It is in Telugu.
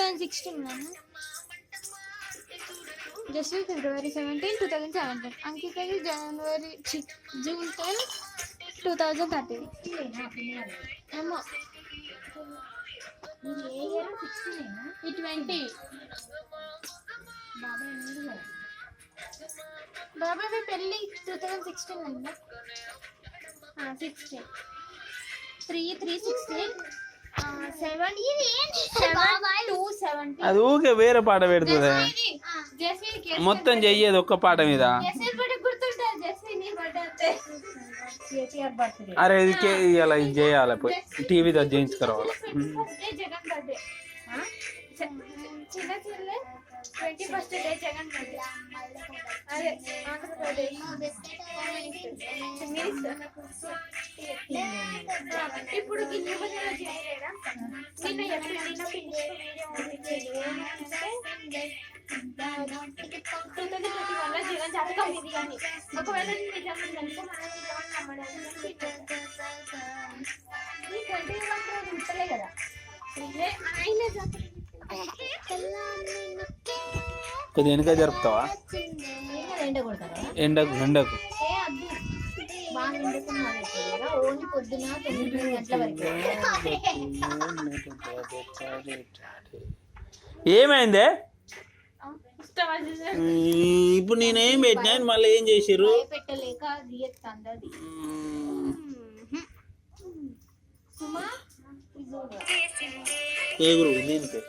2016 జస్వి February 17, 2017. అంకితది June 10, 2013. ఏమో ఈ 20 బాబాయ్ పెళ్ళి 2016 అండి. 16 3/3/16 7 2 17. అది ఊకే వేరే పాట పెడుతుంది, మొత్తం చెయ్యేది ఒక్క పాట మీద. అరే ఇది ఇలా ఇది చేయాలి, పోయి టీవీతో చేయించుకురావాలి. చిన్న చెల్లె 21st డే జగన్ బర్త్డే. అదే ఆంధ్రప్రదేశ్ ఇప్పుడు గిన్నెలో చేయలేదా నిన్న ఎప్పుడైనా జగన్ జాతకం ఇది కానీ ఒకవేళ నిజంగా కనుక మనం నమ్మడానికి కదా ఆయన కొద్దిగా వెనుక జరుపుతావా? ఎండకు ఎండకు ఏమైందే? ఇప్పుడు నేనేం పెట్టినా మళ్ళీ ఏం చేసిర్రు? ఏ గురువు దీనికి